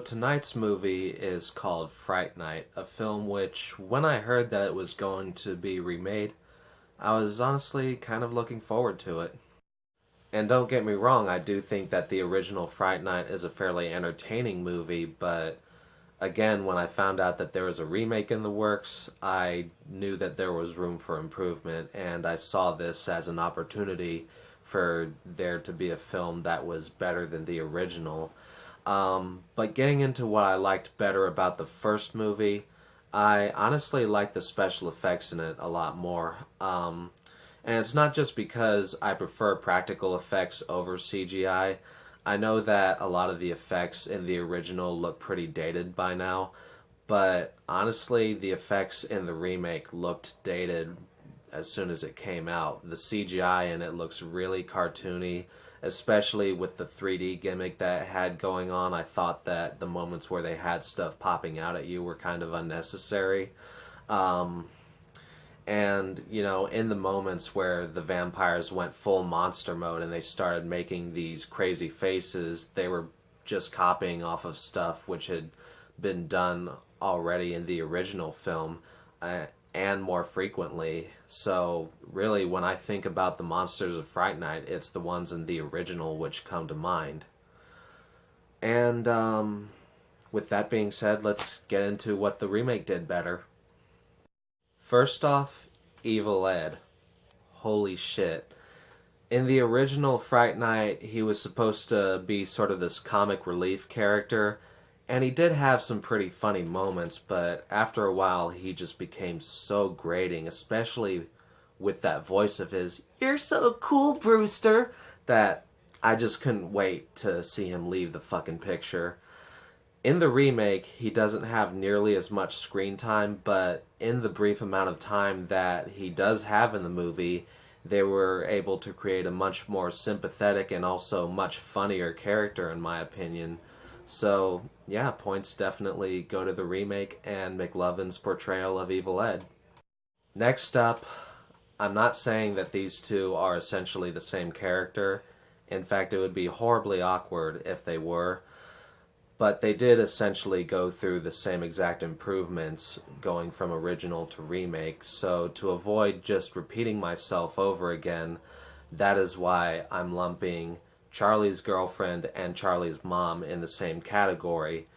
So tonight's movie is called Fright Night, a film which, when I heard that it was going to be remade, I was honestly kind of looking forward to it. And don't get me wrong, I do think that the original Fright Night is a fairly entertaining movie, but again, when I found out that there was a remake in the works, I knew that there was room for improvement, and I saw this as an opportunity for there to be a film that was better than the original. But getting into what I liked better about the first movie, I honestly like the special effects in it a lot more. And it's not just because I prefer practical effects over CGI. I know that a lot of the effects in the original look pretty dated by now, but honestly, the effects in the remake looked dated as soon as it came out. The CGI in it looks really cartoony, especially with the 3D gimmick that it had going on. I thought that the moments where they had stuff popping out at you were kind of unnecessary. Um, and, in the moments where the vampires went full monster mode and they started making these crazy faces, they were just copying off of stuff which had been done already in the original film. And more frequently. So really, when I think about the monsters of Fright Night, it's the ones in the original which come to mind. And with that being said, let's get into what the remake did better. First off, Evil Ed. Holy shit. In the original Fright Night, he was supposed to be sort of this comic relief character, and he did have some pretty funny moments, but after a while he just became so grating, especially with that voice of his, "You're so cool, Brewster," that I just couldn't wait to see him leave the fucking picture. In the remake, he doesn't have nearly as much screen time, but in the brief amount of time that he does have in the movie, they were able to create a much more sympathetic and also much funnier character, in my opinion. So, yeah, points definitely go to the remake and McLovin's portrayal of Evil Ed. Next up, I'm not saying that these two are essentially the same character. In fact, it would be horribly awkward if they were. But they did essentially go through the same exact improvements going from original to remake. So to avoid just repeating myself over again, that is why I'm lumping Charlie's girlfriend and Charlie's mom in the same category.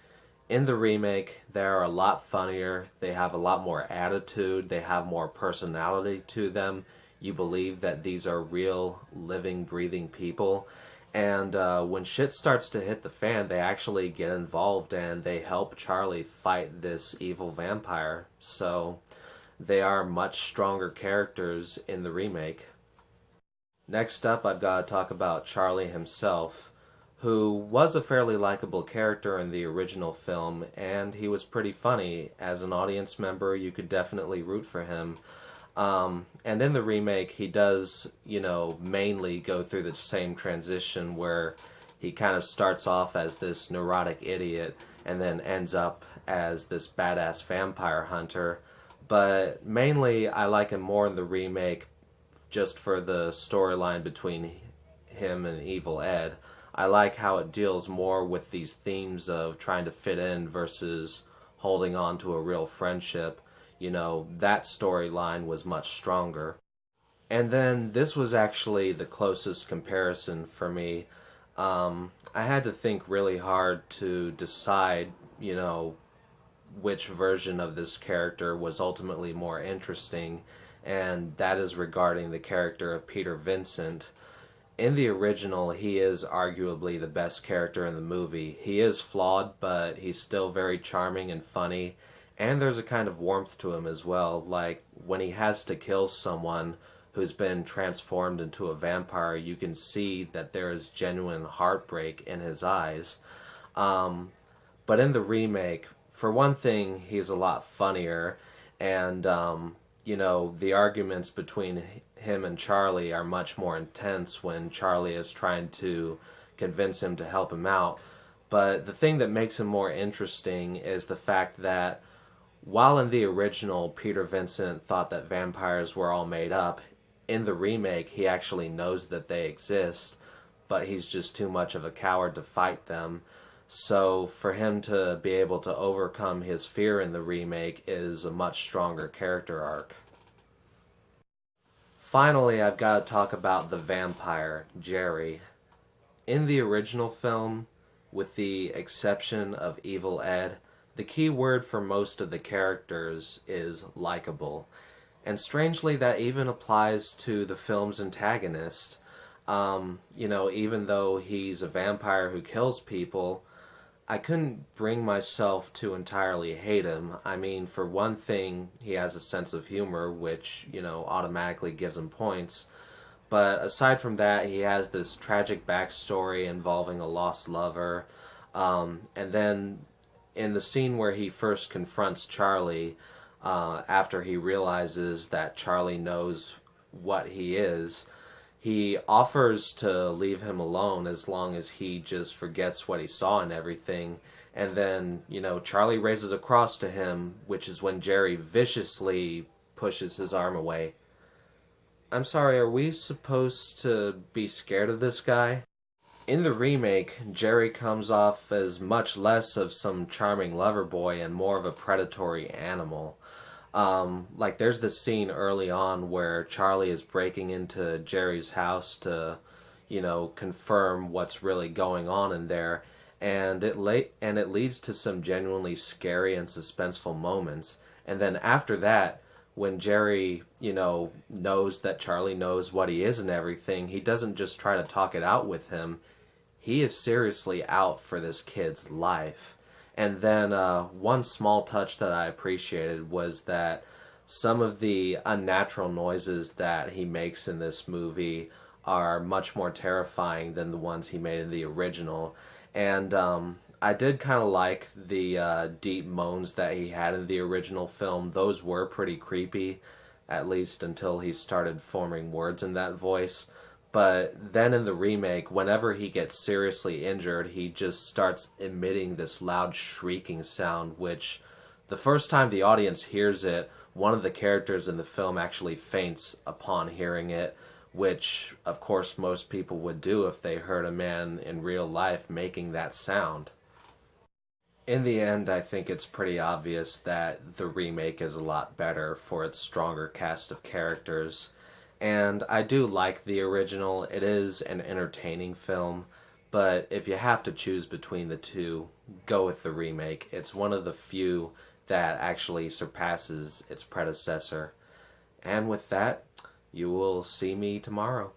In the remake, they are a lot funnier, they have a lot more attitude, they have more personality to them. You believe that these are real, living, breathing people. And when shit starts to hit the fan, they actually get involved and they help Charlie fight this evil vampire. So they are much stronger characters in the remake. Next up, I've got to talk about Charlie himself, who was a fairly likable character in the original film, and he was pretty funny. As an audience member, you could definitely root for him. And in the remake, he does, mainly go through the same transition where he kind of starts off as this neurotic idiot and then ends up as this badass vampire hunter. But mainly, I like him more in the remake just for the storyline between him and Evil Ed. I like how it deals more with these themes of trying to fit in versus holding on to a real friendship. That storyline was much stronger. And then this was actually the closest comparison for me. I had to think really hard to decide, which version of this character was ultimately more interesting, and that is regarding the character of Peter Vincent. In the original, he is arguably the best character in the movie. He is flawed, but he's still very charming and funny, and there's a kind of warmth to him as well. Like, when he has to kill someone who's been transformed into a vampire, you can see that there is genuine heartbreak in his eyes. But in the remake, for one thing, he's a lot funnier, and the arguments between him and Charlie are much more intense when Charlie is trying to convince him to help him out. But the thing that makes him more interesting is the fact that while in the original Peter Vincent thought that vampires were all made up, in the remake he actually knows that they exist, but he's just too much of a coward to fight them. So for him to be able to overcome his fear in the remake is a much stronger character arc. Finally, I've got to talk about the vampire, Jerry. In the original film, with the exception of Evil Ed, the key word for most of the characters is likable. And strangely, that even applies to the film's antagonist. Even though he's a vampire who kills people, I couldn't bring myself to entirely hate him. I mean, for one thing, he has a sense of humor, which, automatically gives him points. But aside from that, he has this tragic backstory involving a lost lover. And then in the scene where he first confronts Charlie, after he realizes that Charlie knows what he is, he offers to leave him alone as long as he just forgets what he saw and everything. And then, Charlie raises a cross to him, which is when Jerry viciously pushes his arm away. I'm sorry, are we supposed to be scared of this guy? In the remake, Jerry comes off as much less of some charming lover boy and more of a predatory animal. There's this scene early on where Charlie is breaking into Jerry's house to, confirm what's really going on in there, and it leads to some genuinely scary and suspenseful moments. And then after that, when Jerry, knows that Charlie knows what he is and everything, he doesn't just try to talk it out with him. He is seriously out for this kid's life. And then one small touch that I appreciated was that some of the unnatural noises that he makes in this movie are much more terrifying than the ones he made in the original. And I did kind of like the deep moans that he had in the original film. Those were pretty creepy, at least until he started forming words in that voice. But then in the remake, whenever he gets seriously injured, he just starts emitting this loud shrieking sound, which the first time the audience hears it, one of the characters in the film actually faints upon hearing it, which of course most people would do if they heard a man in real life making that sound. In the end, I think it's pretty obvious that the remake is a lot better for its stronger cast of characters. And I do like the original. It is an entertaining film, but if you have to choose between the two, go with the remake. It's one of the few that actually surpasses its predecessor. And with that, you will see me tomorrow.